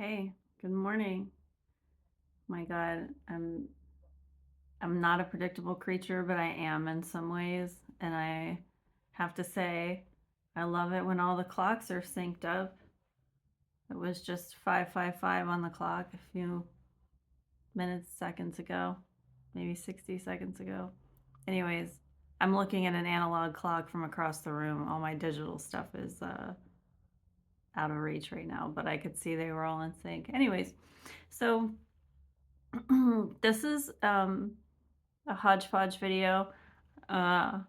Hey, good morning. My God, I'm not a predictable creature, but I am in some ways, and I have to say I love it when all the clocks are synced up. It was just 5:55 on the clock a few minutes, seconds ago, maybe 60 seconds ago. Anyways, I'm looking at an analog clock from across the room. All my digital stuff is out of reach right now, but I could see they were all in sync. Anyways, so this is a hodgepodge video. Uh,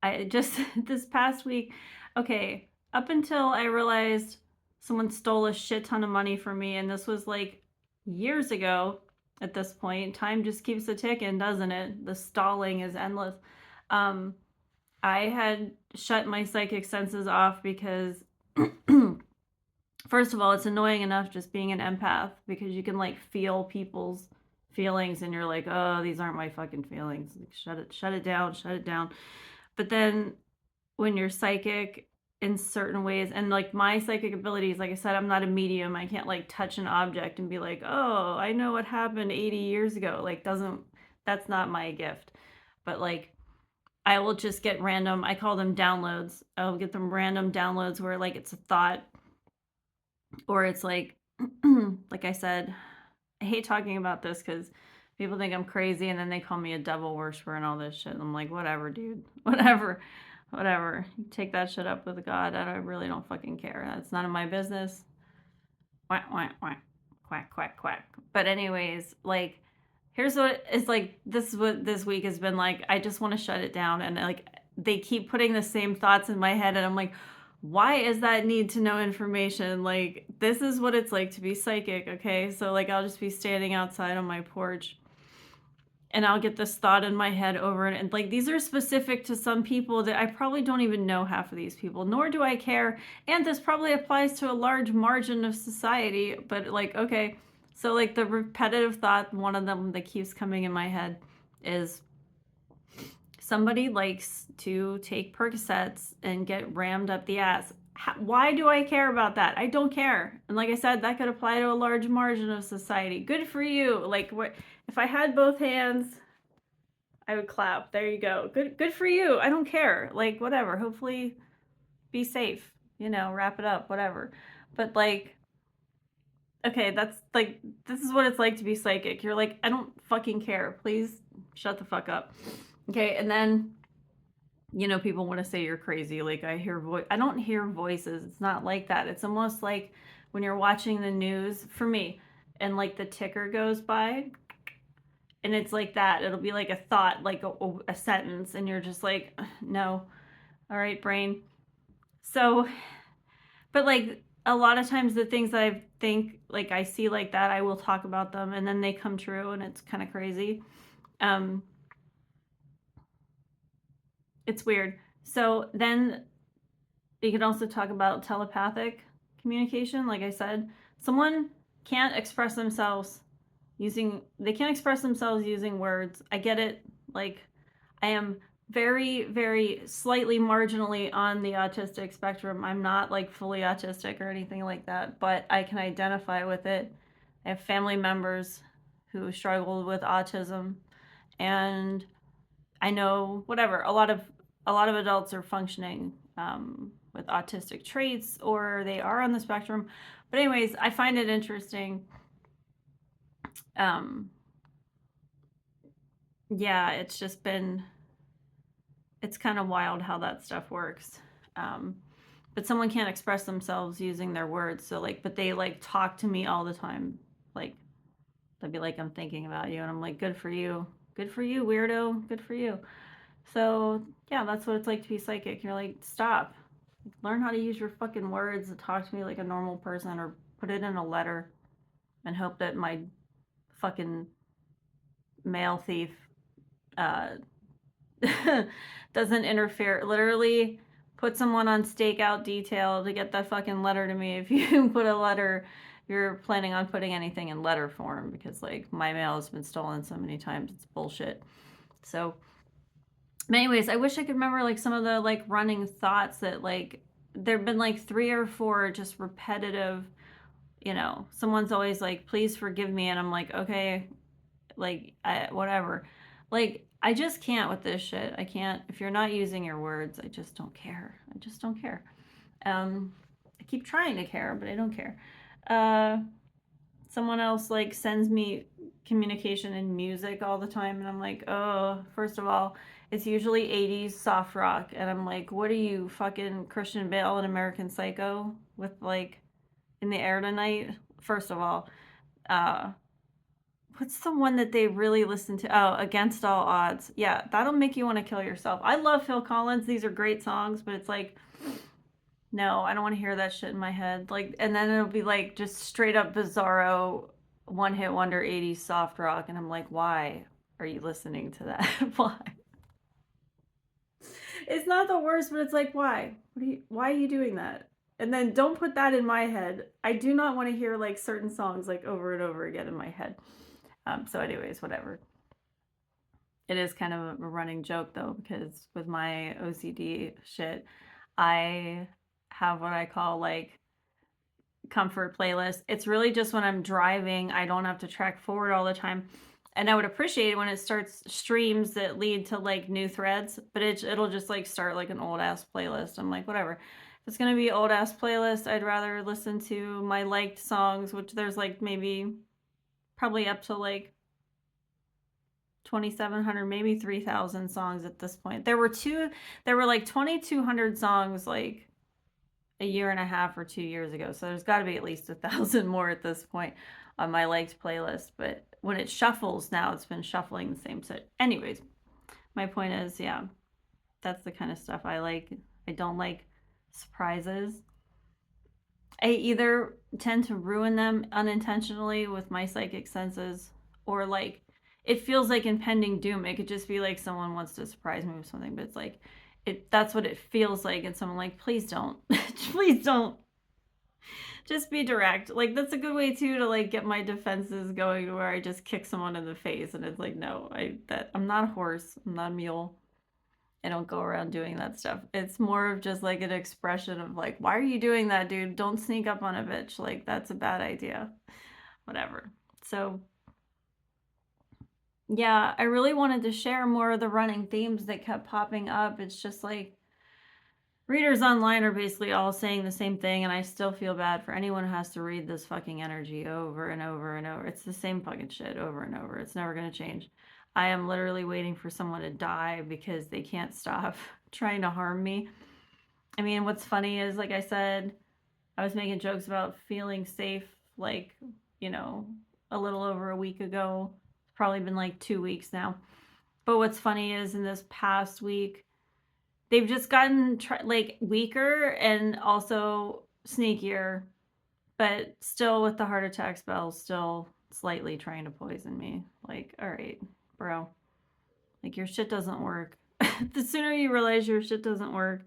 I just this past week, okay, up until I realized someone stole a shit ton of money from me, and this was like years ago at this point. Time just keeps a ticking, doesn't it? The stalling is endless. Um, I had shut my psychic senses off because first of all, it's annoying enough just being an empath because you can like feel people's feelings and you're like, oh, these aren't my fucking feelings. Like, shut it down, shut it down. But then when you're psychic in certain ways, and like my psychic abilities, like I said, I'm not a medium. I can't like touch an object and be like, oh, I know what happened 80 years ago. Like, that's not my gift. But like, I will just get random, I call them downloads. I'll get them random downloads where like it's a thought or it's like like I said, I hate talking about this because people think I'm crazy and then they call me a devil worshiper and all this shit. And I'm like, whatever, dude. Whatever. You take that shit up with God. I really don't fucking care. That's none of my business. Quack, quack, quack. Quack, quack, quack. But anyways, like, here's what it's like. This is what this week has been like. I just want to shut it down. And like, they keep putting the same thoughts in my head. And I'm like, why is that need to know information? Like, this is what it's like to be psychic, okay? So, like, I'll just be standing outside on my porch and I'll get this thought in my head over and like, these are specific to some people that I probably don't even know half of these people, nor do I care. And this probably applies to a large margin of society, but like, okay. So, like, the repetitive thought, one of them that keeps coming in my head is somebody likes to take Percocets and get rammed up the ass. Why do I care about that? I don't care. And like I said, that could apply to a large margin of society. Good for you. Like, what if I had both hands? I would clap. There you go. Good for you. I don't care. Like, whatever. Hopefully be safe. Wrap it up, whatever. But like, okay, that's like, this is what it's like to be psychic. You're like, I don't fucking care. Please shut the fuck up. Okay, and then people want to say you're crazy. Like, I don't hear voices. It's not like that. It's almost like when you're watching the news for me and like the ticker goes by and it's like that. It'll be like a thought, like a sentence, and you're just like, no. All right, brain. So, but like a lot of times the things that I think like I see like that, I will talk about them and then they come true and it's kind of crazy. Um it's weird. So then you can also talk about telepathic communication. Like I said, someone can't express themselves they can't express themselves using words. I get it. Like, I am very, very slightly marginally on the autistic spectrum. I'm not like fully autistic or anything like that, but I can identify with it. I have family members who struggle with autism, and I know whatever a lot of adults are functioning with autistic traits or they are on the spectrum. But anyways, I find it interesting. Um, yeah, it's kind of wild how that stuff works. But someone can't express themselves using their words. So like, but they like talk to me all the time. Like, they'll be like, I'm thinking about you. And I'm like, good for you. Good for you, weirdo. Good for you. So yeah, that's what it's like to be psychic. You're like, stop. Learn how to use your fucking words and talk to me like a normal person, or put it in a letter and hope that my fucking mail thief uh, doesn't interfere. Literally put someone on stakeout detail to get that fucking letter to me if you put a letter, you're planning on putting anything in letter form, because like my mail has been stolen so many times, it's bullshit. So anyways, I wish I could remember like some of the like running thoughts that like there've been like 3 or 4 just repetitive you know, someone's always like, please forgive me. And I'm like, okay, like, whatever. Like, I just can't with this shit. I can't. If you're not using your words, I just don't care. I just don't care. I keep trying to care, but I don't care. Uh, Someone else like sends me communication in music all the time, and I'm like, oh, first of all, it's usually 80s soft rock, and I'm like, what are you, fucking Christian Bale and American Psycho with like In the Air Tonight? First of all, uh, what's the one that they really listen to? Oh, Against All Odds. Yeah, that'll make you want to kill yourself. I love Phil Collins. These are great songs, but it's like, no, I don't want to hear that shit in my head. Like, and then it'll be like just straight up bizarro one hit wonder 80s soft rock. And I'm like, why are you listening to that? Why? It's not the worst, but it's like, why? Why are you doing that? And then don't put that in my head. I do not want to hear like certain songs like over and over again in my head. So, anyways, whatever. It is kind of a running joke though, because with my OCD shit, I have what I call like comfort playlist. It's really just when I'm driving, I don't have to track forward all the time. And I would appreciate it when it starts streams that lead to like new threads, but it'll just like start like an old ass playlist. I'm like, whatever. If it's gonna be old ass playlist, I'd rather listen to my liked songs, which there's like maybe probably up to like 2,700, maybe 3,000 songs at this point. There were like 2,200 songs like a year and a half or 2 years ago. So there's got to be at least 1,000 more at this point on my liked playlist. But when it shuffles now, it's been shuffling the same set. Anyways, my point is, yeah, that's the kind of stuff I like. I don't like surprises. I either tend to ruin them unintentionally with my psychic senses, or like it feels like impending doom. It could just be like someone wants to surprise me with something, but it's like that's what it feels like, and someone like, please don't. Please don't. Just be direct. Like that's a good way too to like get my defenses going, to where I just kick someone in the face and it's like, no, I'm not a horse, I'm not a mule. I don't go around doing that stuff. It's more of just like an expression of like, why are you doing that, dude? Don't sneak up on a bitch. Like, that's a bad idea. Whatever. So, yeah, I really wanted to share more of the running themes that kept popping up. It's just like readers online are basically all saying the same thing, and I still feel bad for anyone who has to read this fucking energy over and over and over. It's the same fucking shit over and over. It's never going to change. I am literally waiting for someone to die because they can't stop trying to harm me. I mean, what's funny is, like I said, I was making jokes about feeling safe, like, you know, a little over a week ago. It's probably been like 2 weeks now. But what's funny is in this past week, they've just gotten like weaker and also sneakier, but still with the heart attack spell, still slightly trying to poison me. Like, all right, bro. Like, your shit doesn't work. The sooner you realize your shit doesn't work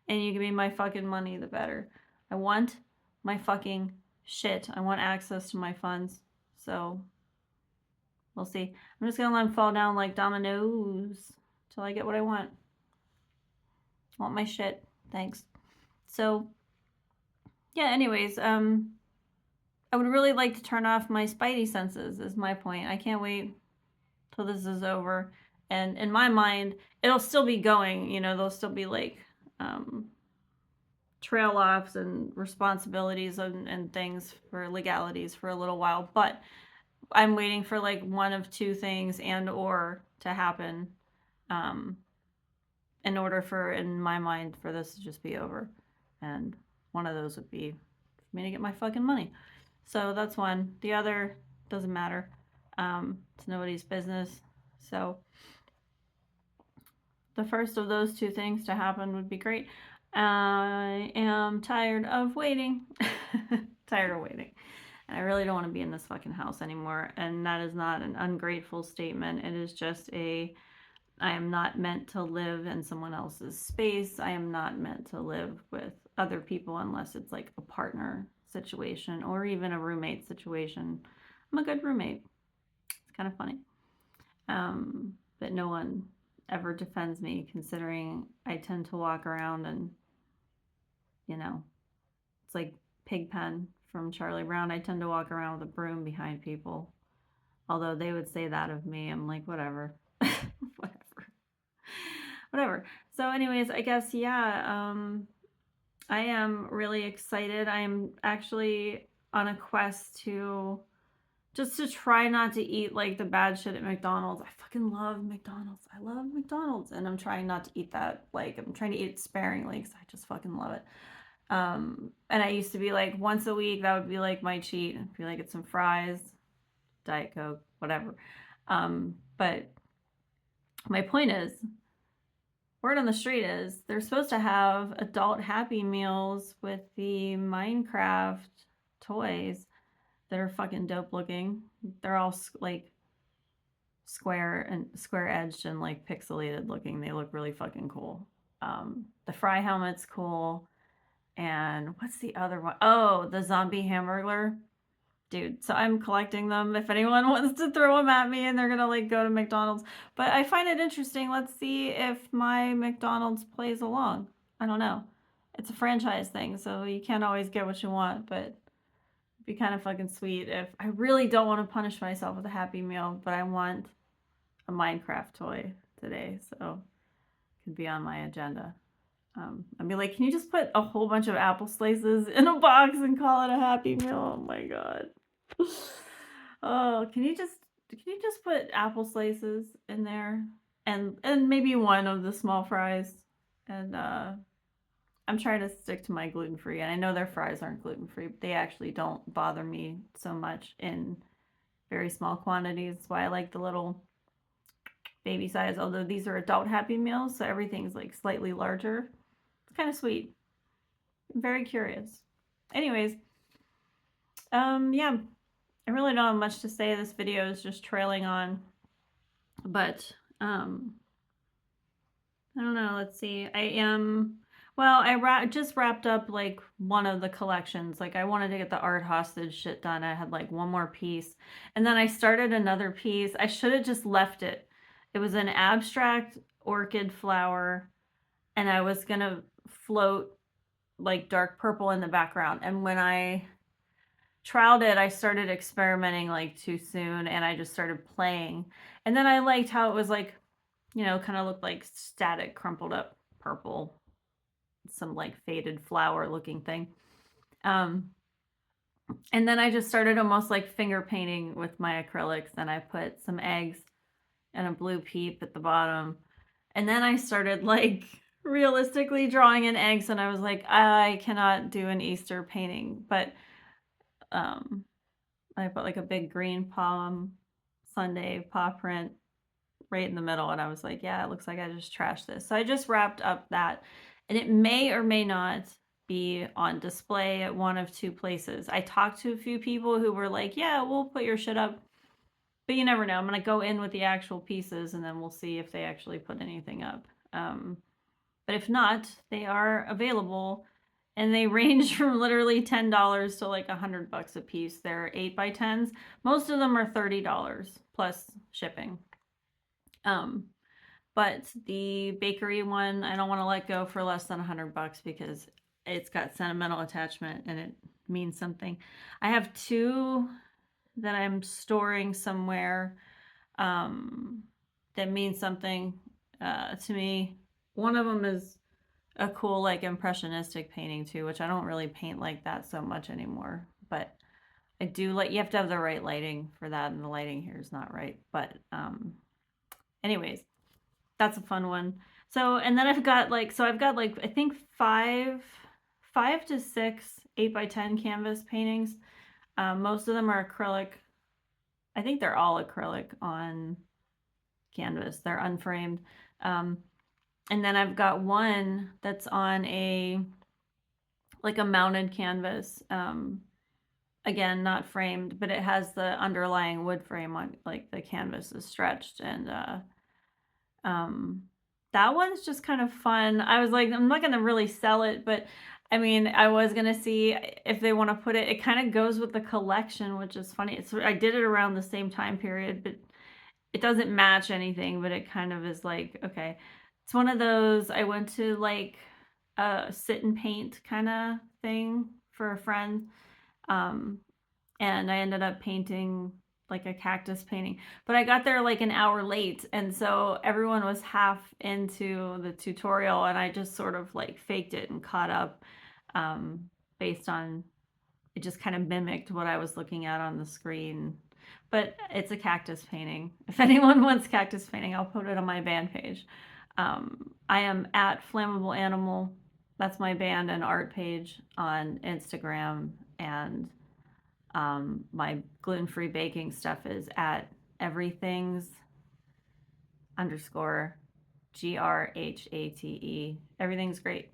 and you give me my fucking money, the better. I want my fucking shit. I want access to my funds. So, we'll see. I'm just gonna let them fall down like dominoes till I get what I want. I want my shit. Thanks. So, yeah, anyways, I would really like to turn off my spidey senses, is my point. I can't wait till this is over. And in my mind, it'll still be going, you know, there'll still be like trail offs and responsibilities and things for legalities for a little while. But I'm waiting for like one of two things and or to happen in order for, in my mind, for this to just be over. And one of those would be for me to get my fucking money. So that's one. The other doesn't matter. It's nobody's business. So the first of those two things to happen would be great. I am tired of waiting. Tired of waiting. And I really don't want to be in this fucking house anymore. And that is not an ungrateful statement. It is just I am not meant to live in someone else's space. I am not meant to live with other people unless it's like a partner situation or even a roommate situation. I'm a good roommate. It's kind of funny. But no one ever defends me, considering I tend to walk around and, you know, it's like Pigpen from Charlie Brown. I tend to walk around with a broom behind people. Although they would say that of me. I'm like, whatever. Whatever. Whatever. So anyways, I guess, yeah, I am really excited. I am actually on a quest to just to try not to eat like the bad shit at McDonald's. I fucking love McDonald's. I love McDonald's, and I'm trying not to eat that. Like, I'm trying to eat it sparingly because I just fucking love it. And I used to be like once a week, that would be like my cheat. I'd be like, get some fries, Diet Coke, whatever. But my point is, word on the street is they're supposed to have adult Happy Meals with the Minecraft toys that are fucking dope looking. They're all like square edged and like pixelated looking. They look really fucking cool. The Fry helmet's cool. And what's the other one? Oh, the zombie hamburger. Dude, so I'm collecting them if anyone wants to throw them at me and they're gonna like go to McDonald's. But I find it interesting. Let's see if my McDonald's plays along. I don't know. It's a franchise thing, so you can't always get what you want, but it'd be kind of fucking sweet if I really don't want to punish myself with a Happy Meal, but I want a Minecraft toy today, so it could be on my agenda. I'd be like, can you just put a whole bunch of apple slices in a box and call it a Happy Meal? Oh my god. Oh, can you just put apple slices in there and maybe one of the small fries? And I'm trying to stick to my gluten-free, and I know their fries aren't gluten-free, but they actually don't bother me so much in very small quantities. That's why I like the little baby size, although these are adult Happy Meals, so everything's like slightly larger. It's kind of sweet. I'm very curious. Anyways, yeah, I really don't have much to say. This video is just trailing on, but I don't know. Let's see. I just wrapped up like one of the collections. Like I wanted to get the art hostage shit done. I had like one more piece, and then I started another piece. I should have just left it. It was an abstract orchid flower, and I was gonna float like dark purple in the background. And when I trialed it, I started experimenting like too soon, and I just started playing. And then I liked how it was like, you know, kind of looked like static, crumpled up purple, some like faded flower looking thing. And then I just started almost like finger painting with my acrylics, and I put some eggs and a blue peep at the bottom. And then I started like realistically drawing in eggs, and I was like, I cannot do an Easter painting, but I put like a big green palm Sunday paw print right in the middle, and I was like, yeah, it looks like I just trashed this. So I just wrapped up that, and it may or may not be on display at one of two places. I talked to a few people who were like, yeah, we'll put your shit up, but you never know. I'm gonna go in with the actual pieces, and then we'll see if they actually put anything up. But if not, they are available, and they range from literally $10 to like $100 a piece. They're 8x10s. Most of them are $30 plus shipping. But the bakery one, I don't want to let go for less than $100 because it's got sentimental attachment and it means something. I have two that I'm storing somewhere that means something to me. One of them is a cool like impressionistic painting too, which I don't really paint like that so much anymore, but I do like, you have to have the right lighting for that, and the lighting here is not right. But anyways, that's a fun one. So, and then I've got like I think five to six 8x10 canvas paintings. Most of them are acrylic. I think they're all acrylic on canvas. They're unframed. And then I've got one that's on a mounted canvas. Again, not framed, but it has the underlying wood frame on, like the canvas is stretched, and that one's just kind of fun. I was like, I'm not gonna really sell it, but I mean, I was gonna see if they want to put it. It kind of goes with the collection, which is funny. I did it around the same time period, but it doesn't match anything. But it kind of is like, okay, it's one of those. I went to like a sit and paint kind of thing for a friend. And I ended up painting like a cactus painting. But I got there like an hour late, and so everyone was half into the tutorial, and I just sort of like faked it and caught up um, based on it, just kind of mimicked what I was looking at on the screen. But it's a cactus painting. If anyone wants cactus painting, I'll put it on my band page. I am at Flammable Animal. That's my band and art page on Instagram. And my gluten-free baking stuff is at everything's underscore GRHATE. Everything's great.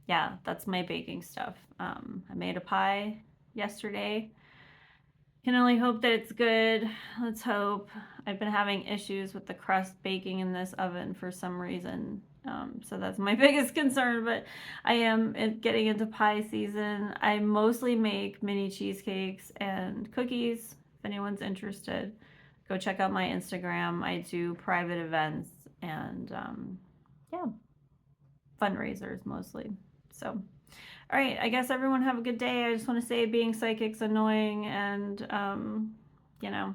Yeah, that's my baking stuff. I made a pie yesterday. Can only hope that it's good. Let's hope. I've been having issues with the crust baking in this oven for some reason. So that's my biggest concern, but I am getting into pie season. I mostly make mini cheesecakes and cookies. If anyone's interested, go check out my Instagram. I do private events and yeah, fundraisers mostly. So all right, I guess everyone have a good day. I just want to say being psychic's annoying, and you know,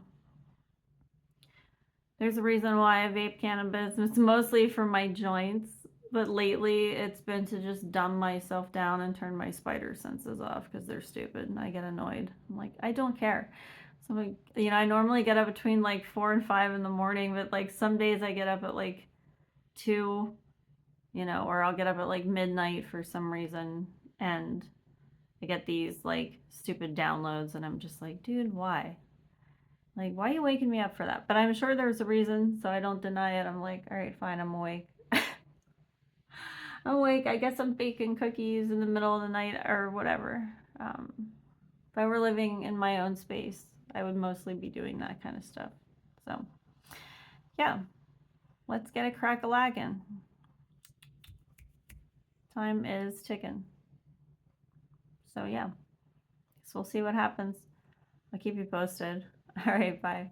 there's a reason why I vape cannabis. It's mostly for my joints, but lately it's been to just dumb myself down and turn my spider senses off because they're stupid and I get annoyed. I'm like, I don't care. So like, you know, I normally get up between like 4 and 5 in the morning, but like some days I get up at like 2, you know, or I'll get up at like midnight for some reason, and I get these like stupid downloads, and I'm just like, dude, why? Like, why are you waking me up for that? But I'm sure there's a reason, so I don't deny it. I'm like, all right, fine, I'm awake. I'm awake. I guess I'm baking cookies in the middle of the night or whatever. If I were living in my own space, I would mostly be doing that kind of stuff. So, yeah, let's get a crack-a-lackin'. Time is ticking. So, yeah, so we'll see what happens. I'll keep you posted. All right, bye.